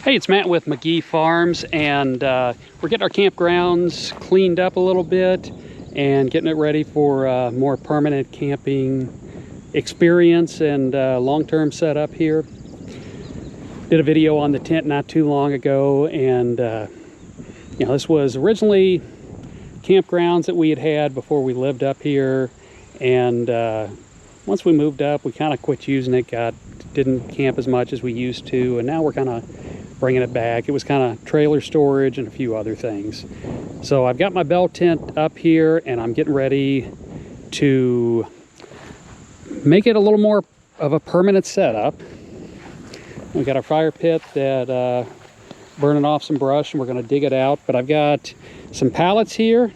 Hey, it's Matt with McGee Farms, and we're getting our campgrounds cleaned up a little bit and getting it ready for a more permanent camping experience and long-term setup here. Did a video on the tent not too long ago, and this was originally campgrounds that we had before we lived up here, and once we moved up, we kind of quit using it, didn't camp as much as we used to, and now we're kind of bringing it back. It was kind of trailer storage and a few other things. So I've got my bell tent up here, and I'm getting ready to make it a little more of a permanent setup. We've got our fire pit that burning off some brush, and we're going to dig it out. But I've got some pallets here.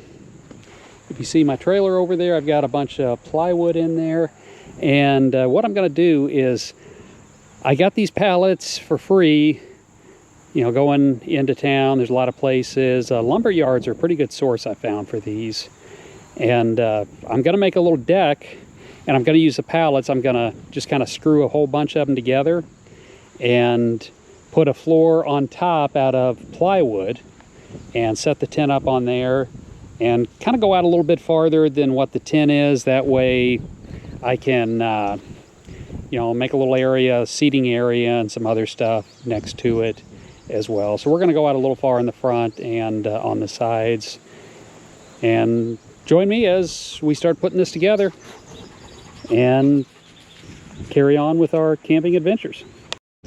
If you see my trailer over there, I've got a bunch of plywood in there. And what I'm going to do is, I got these pallets for free, going into town. There's a lot of places. Lumber yards are a pretty good source, I found, for these. And I'm going to make a little deck, and I'm going to use the pallets. I'm going to just kind of screw a whole bunch of them together and put a floor on top out of plywood and set the tent up on there and kind of go out a little bit farther than what the tent is. That way I can make a little area, seating area, and some other stuff next to it as well. So we're going to go out a little far in the front and on the sides. And join me as we start putting this together and carry on with our camping adventures.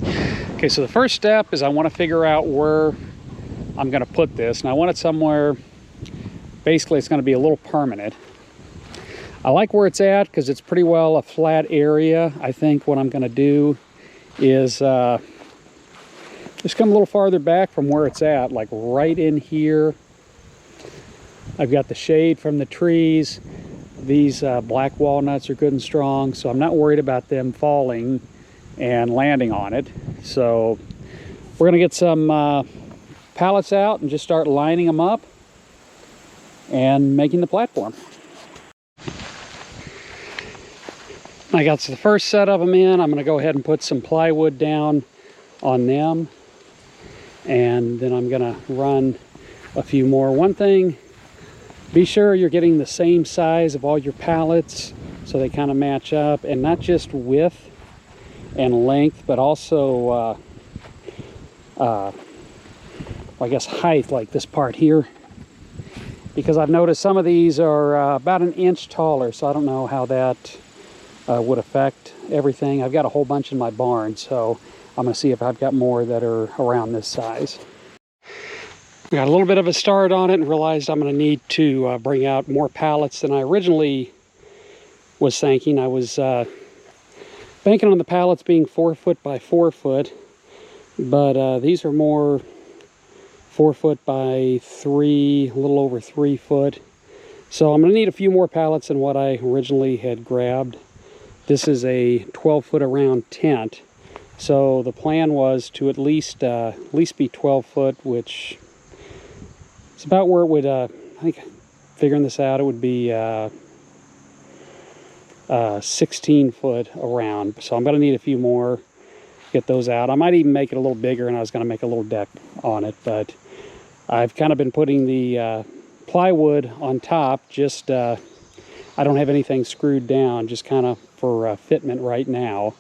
Okay, so the first step is I want to figure out where I'm going to put this. And I want it somewhere, basically it's going to be a little permanent. I like where it's at because it's pretty well a flat area. I think what I'm going to do is just come a little farther back from where it's at, like right in here. I've got the shade from the trees. These black walnuts are good and strong, so I'm not worried about them falling and landing on it. So we're going to get some pallets out and just start lining them up and making the platform. I got the first set of them in. I'm going to go ahead and put some plywood down on them, and then I'm going to run a few more. One thing, be sure you're getting the same size of all your pallets so they kind of match up, and not just width and length, but also I guess height, like this part here, because I've noticed some of these are about an inch taller, so I don't know how that would affect everything. I've got a whole bunch in my barn, so I'm going to see if I've got more that are around this size. I got a little bit of a start on it and realized I'm going to need to bring out more pallets than I originally was thinking. I was banking on the pallets being 4 foot by 4 foot, but these are more 4 foot by 3, a little over 3 foot. So I'm going to need a few more pallets than what I originally had grabbed. This is a 12 foot around tent, so the plan was to at least be 12 foot, which is about where it would, I think, figuring this out, it would be 16 foot around. So I'm going to need a few more, get those out. I might even make it a little bigger, and I was going to make a little deck on it, but I've kind of been putting the plywood on top, just I don't have anything screwed down, just kind of for fitment right now.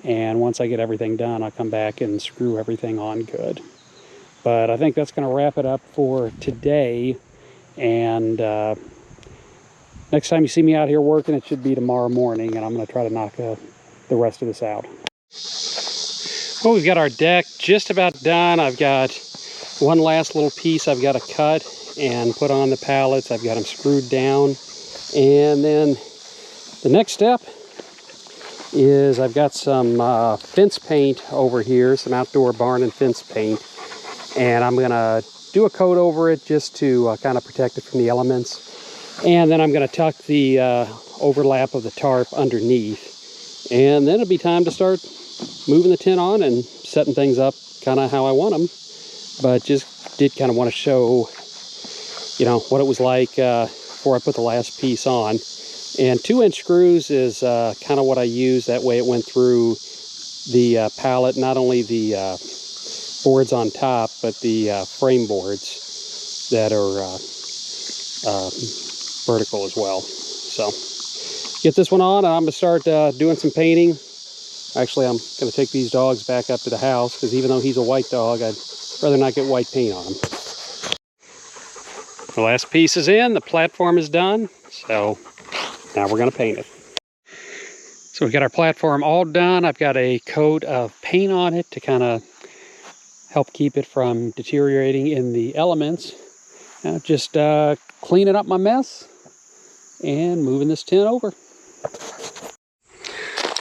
And once I get everything done, I'll come back and screw everything on good. But I think that's going to wrap it up for today. And next time you see me out here working, it should be tomorrow morning, and I'm going to try to knock the rest of this out. Well, we've got our deck just about done. I've got one last little piece I've got to cut and put on the pallets. I've got them screwed down. And then the next step is I've got some fence paint over here, some outdoor barn and fence paint. And I'm going to do a coat over it just to kind of protect it from the elements. And then I'm going to tuck the overlap of the tarp underneath. And then it'll be time to start moving the tent on and setting things up kind of how I want them. But just did kind of want to show, what it was like before I put the last piece on. And 2-inch screws is kind of what I use. That way it went through the pallet, not only the boards on top, but the frame boards that are vertical as well. So get this one on, and I'm gonna start doing some painting. Actually, I'm gonna take these dogs back up to the house, because even though he's a white dog, I'd rather not get white paint on him. The last piece is in, the platform is done, so now we're gonna paint it. So we got our platform all done. I've got a coat of paint on it to kind of help keep it from deteriorating in the elements. Now just cleaning up my mess and moving this tent over.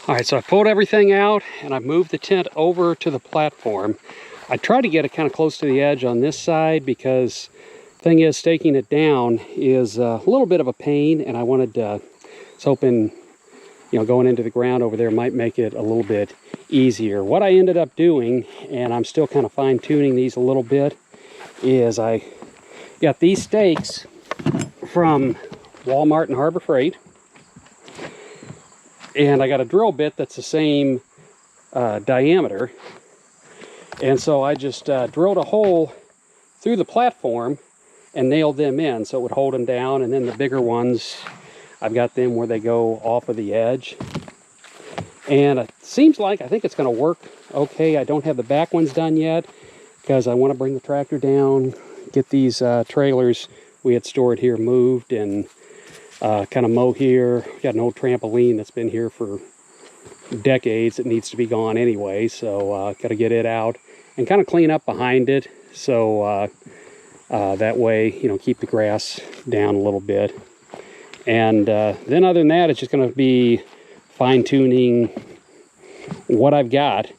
All right, so I pulled everything out and I've moved the tent over to the platform. I tried to get it kind of close to the edge on this side, because the thing is, staking it down is a little bit of a pain, and I wanted to, I was hoping, you know, going into the ground over there might make it a little bit easier. What I ended up doing, and I'm still kind of fine-tuning these a little bit, is I got these stakes from Walmart and Harbor Freight, and I got a drill bit that's the same diameter, and so I just drilled a hole through the platform and nailed them in so it would hold them down. And then the bigger ones, I've got them where they go off of the edge, and it seems like, I think it's going to work okay. I don't have the back ones done yet, because I want to bring the tractor down, get these trailers we had stored here moved, and kind of mow here. We got an old trampoline that's been here for decades. It needs to be gone anyway, so got to get it out and kind of clean up behind it, so that way, you know, keep the grass down a little bit. And then other than that, it's just going to be fine-tuning what I've got.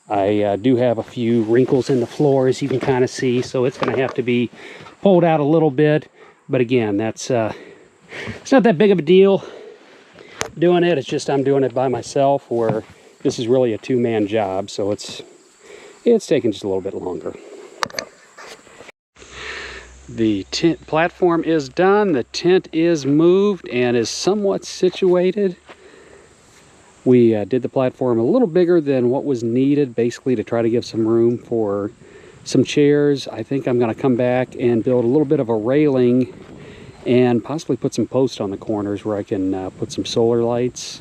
I do have a few wrinkles in the floor, as you can kind of see, so it's going to have to be pulled out a little bit. But again, that's it's not that big of a deal doing it. It's just I'm doing it by myself, where this is really a two-man job, so it's taking just a little bit longer. The tent platform is done, the tent is moved and is somewhat situated. We did the platform a little bigger than what was needed, basically to try to give some room for some chairs. I think I'm going to come back and build a little bit of a railing and possibly put some posts on the corners where I can put some solar lights,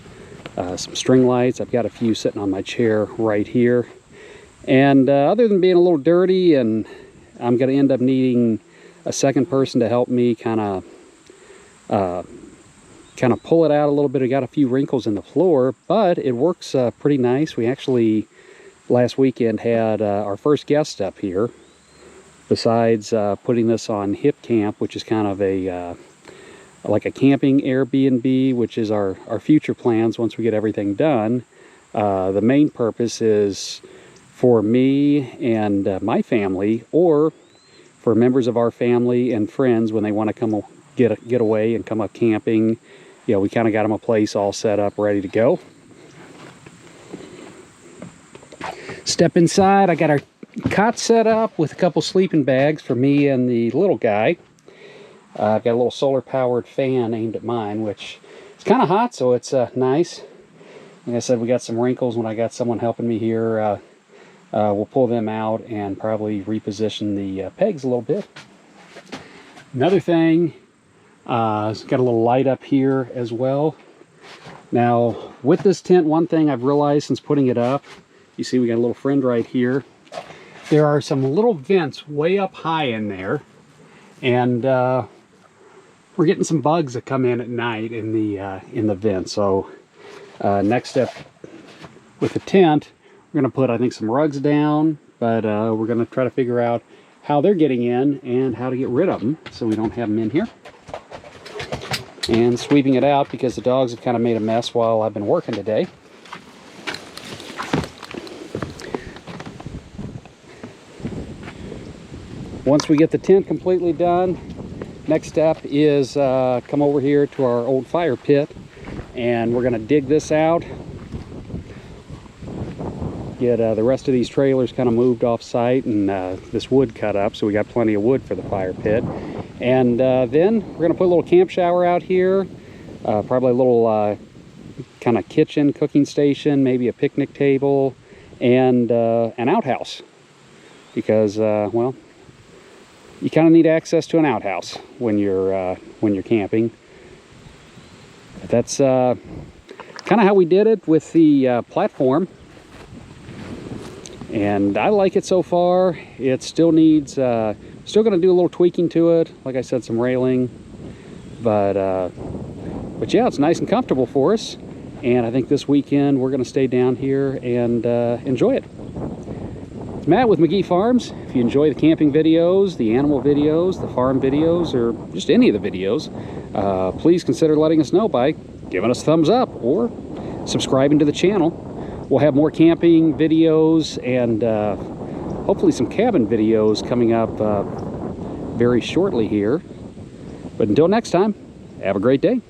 some string lights. I've got a few sitting on my chair right here. And other than being a little dirty, and I'm going to end up needing a second person to help me kind of pull it out a little bit. I got a few wrinkles in the floor, but it works pretty nice. We actually last weekend had our first guest up here, besides putting this on hipcamp, which is kind of a like a camping Airbnb, which is our future plans once we get everything done. The main purpose is for me and my family, or for members of our family and friends when they want to come get away and come up camping. You know, we kind of got them a place all set up, ready to go. Step inside. I got our cot set up with a couple sleeping bags for me and the little guy. I've got a little solar powered fan aimed at mine, which is kind of hot, so it's nice. Like I said, we got some wrinkles when I got someone helping me here. We'll pull them out and probably reposition the pegs a little bit. Another thing, it's got a little light up here as well. Now, with this tent, one thing I've realized since putting it up, you see we got a little friend right here. There are some little vents way up high in there, and we're getting some bugs that come in at night in the vent. So next step with the tent, we're going to put, I think, some rugs down, but we're going to try to figure out how they're getting in and how to get rid of them so we don't have them in here. And sweeping it out because the dogs have kind of made a mess while I've been working today. Once we get the tent completely done, next step is come over here to our old fire pit, and we're going to dig this out, get the rest of these trailers kind of moved off site, and this wood cut up, so we got plenty of wood for the fire pit. And then we're going to put a little camp shower out here, probably a little kind of kitchen cooking station, maybe a picnic table, and an outhouse. because, well, you kind of need access to an outhouse when you're camping. But that's kind of how we did it with the platform, and I like it so far. It still needs, still going to do a little tweaking to it. Like I said, some railing, but yeah, it's nice and comfortable for us. And I think this weekend we're going to stay down here and enjoy it. It's Matt with McGee Farms. If you enjoy the camping videos, the animal videos, the farm videos, or just any of the videos, please consider letting us know by giving us a thumbs up or subscribing to the channel. We'll have more camping videos and hopefully some cabin videos coming up very shortly here. But until next time, have a great day.